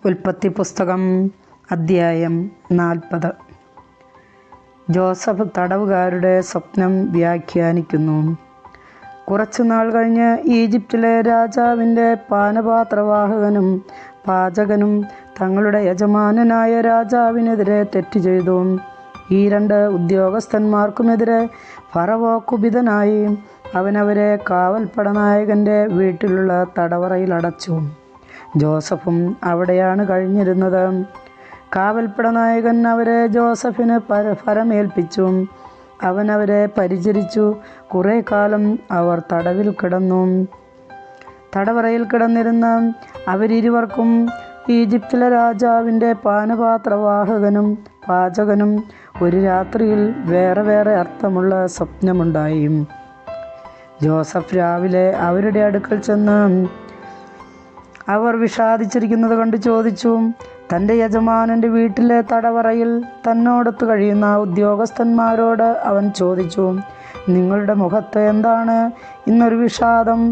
ഉൽപ്പത്തി പുസ്തകം അദ്ധ്യായം 40. ജോസഫ് തടവുകാരുടെ സ്വപ്നം വ്യാഖ്യാനിക്കുന്നു. കുറച്ചുനാൾ കഴിഞ്ഞ് ഈജിപ്തിലെ രാജാവിൻ്റെ പാനപാത്രവാഹകനും പാചകനും തങ്ങളുടെ യജമാനനായ രാജാവിനെതിരെ തെറ്റ് ചെയ്തു. ഈ രണ്ട് ഉദ്യോഗസ്ഥന്മാർക്കുമെതിരെ ഫറവോ കുപിതനായി അവനവരെ കാവൽപ്പടനായകൻ്റെ വീട്ടിലുള്ള തടവറയിൽ അടച്ചു. ജോസഫും അവിടെയാണ് കഴിഞ്ഞിരുന്നത്. കാവൽപ്പടനായകൻ അവരെ ജോസഫിന് ഫരമേൽപ്പിച്ചു. അവൻ അവരെ പരിചരിച്ചു. കുറേ കാലം അവർ തടവിൽ കിടന്നു. തടവറയിൽ കിടന്നിരുന്ന അവരിരുവർക്കും ഈജിപ്തിലെ രാജാവിൻ്റെ പാനപാത്രവാഹകനും പാചകനും ഒരു രാത്രിയിൽ വേറെ വേറെ അർത്ഥമുള്ള സ്വപ്നമുണ്ടായി. ജോസഫ് രാവിലെ അവരുടെ അടുക്കൽ ചെന്ന് അവർ വിഷാദിച്ചിരിക്കുന്നത് കണ്ട് ചോദിച്ചു. തൻ്റെ യജമാനൻ്റെ വീട്ടിലെ തടവറയിൽ തന്നോടൊത്ത് കഴിയുന്ന ഉദ്യോഗസ്ഥന്മാരോട് അവൻ ചോദിച്ചു, നിങ്ങളുടെ മുഖത്ത് എന്താണ് ഇന്നൊരു വിഷാദം?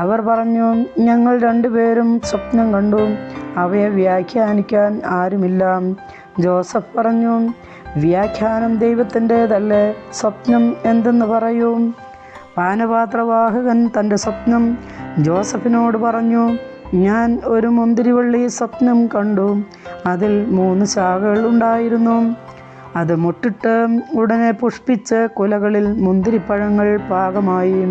അവർ പറഞ്ഞു, ഞങ്ങൾ രണ്ടുപേരും സ്വപ്നം കണ്ടു, അവയെ വ്യാഖ്യാനിക്കാൻ ആരുമില്ല. ജോസഫ് പറഞ്ഞു, വ്യാഖ്യാനം ദൈവത്തിൻ്റേതല്ലേ, സ്വപ്നം എന്തെന്ന് പറയൂ. പാനപാത്രവാഹകൻ തൻ്റെ സ്വപ്നം ജോസഫിനോട് പറഞ്ഞു, ഞാൻ ഒരു മുന്തിരിവള്ളി സ്വപ്നം കണ്ടു. അതിൽ 3 ശാഖകൾ ഉണ്ടായിരുന്നു. അത് മുട്ടിട്ട് ഉടനെ പുഷ്പിച്ച് കുലകളിൽ മുന്തിരിപ്പഴങ്ങൾ പാകമായി.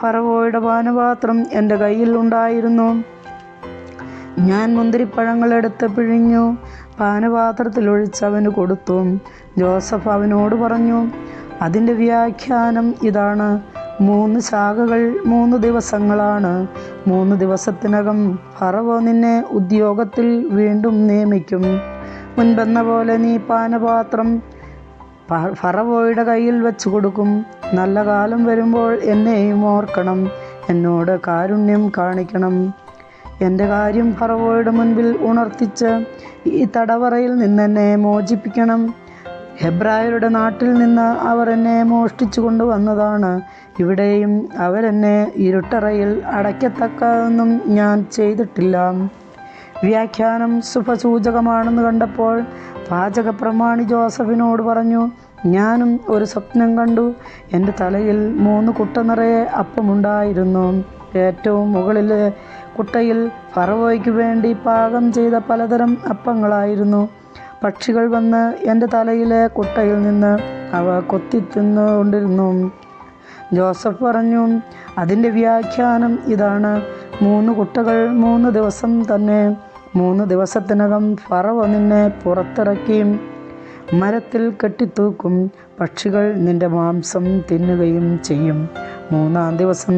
ഫറവോയുടെ പാനപാത്രം എൻ്റെ കയ്യിൽ ഉണ്ടായിരുന്നു. ഞാൻ മുന്തിരിപ്പഴങ്ങൾ എടുത്ത് പിഴിഞ്ഞു പാനപാത്രത്തിൽ ഒഴിച്ച് അവന് കൊടുത്തു. ജോസഫ് അവനോട് പറഞ്ഞു, അതിൻ്റെ വ്യാഖ്യാനം ഇതാണ്, 3 ശാഖകൾ 3 ദിവസങ്ങളാണ്. 3 ദിവസത്തിനകം ഫറവോ നിന്നെ ഉദ്യോഗത്തിൽ വീണ്ടും നിയമിക്കും. മുൻപെന്ന പോലെ നീ പാനപാത്രം ഫറവോയുടെ കയ്യിൽ വെച്ച് കൊടുക്കും. നല്ല കാലം വരുമ്പോൾ എന്നെയും ഓർക്കണം, എന്നോട് കാരുണ്യം കാണിക്കണം. എൻ്റെ കാര്യം ഫറവോയുടെ മുൻപിൽ ഉണർത്തിച്ച് ഈ തടവറയിൽ നിന്നെന്നെ മോചിപ്പിക്കണം. ഹെബ്രായരുടെ നാട്ടിൽ നിന്ന് അവർ എന്നെ മോഷ്ടിച്ചു കൊണ്ടുവന്നതാണ്. ഇവിടെയും അവരെന്നെ ഇരുട്ടറയിൽ അടയ്ക്കത്തക്കതൊന്നും ഞാൻ ചെയ്തിട്ടില്ല. വ്യാഖ്യാനം ശുഭസൂചകമാണെന്ന് കണ്ടപ്പോൾ പാചകപ്രമാണി ജോസഫിനോട് പറഞ്ഞു, ഞാനും ഒരു സ്വപ്നം കണ്ടു. എൻ്റെ തലയിൽ 3 കുട്ട നിറയെ അപ്പമുണ്ടായിരുന്നു. ഏറ്റവും മുകളിലെ കുട്ടയിൽ ഫറവോയ്ക്ക് വേണ്ടി പാകം ചെയ്ത പലതരം അപ്പങ്ങളായിരുന്നു. പക്ഷികൾ വന്ന് എൻ്റെ തലയിലെ കുട്ടയിൽ നിന്ന് അവ കൊത്തി തിന്നുകൊണ്ടിരുന്നു. ജോസഫ് പറഞ്ഞു, അതിൻ്റെ വ്യാഖ്യാനം ഇതാണ്, 3 കുട്ടകൾ 3 ദിവസം തന്നെ. 3 ദിവസത്തിനകം ഫറവോ നിന്നെ പുറത്തിറക്കി മരത്തിൽ കെട്ടിത്തൂക്കും. പക്ഷികൾ നിന്റെ മാംസം തിന്നുകയും ചെയ്യും. 3-ാം ദിവസം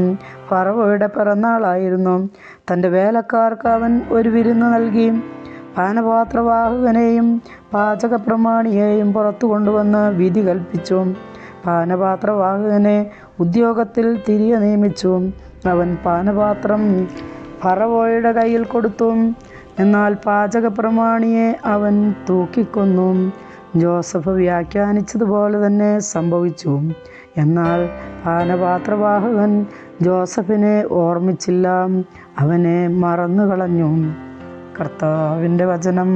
ഫറവോയുടെ പിറന്നാളായിരുന്നു. തൻ്റെ വേലക്കാർക്ക് അവൻ ഒരു വിരുന്ന് നൽകി. പാനപാത്രവാഹകനെയും പാചകപ്രമാണിയെയും പുറത്തു കൊണ്ടുവന്ന് വിധി കൽപ്പിച്ചു. പാനപാത്രവാഹകനെ ഉദ്യോഗത്തിൽ തിരികെ നിയമിച്ചു. അവൻ പാനപാത്രം ഫറവോയുടെ കയ്യിൽ കൊടുത്തു. എന്നാൽ പാചകപ്രമാണിയെ അവൻ തൂക്കിക്കൊന്നു. ജോസഫ് വ്യാഖ്യാനിച്ചതുപോലെ തന്നെ സംഭവിച്ചു. എന്നാൽ പാനപാത്രവാഹകൻ ജോസഫിനെ ഓർമ്മിച്ചില്ല, അവനെ മറന്നുകളഞ്ഞു. കർത്താവിൻ്റെ വചനം.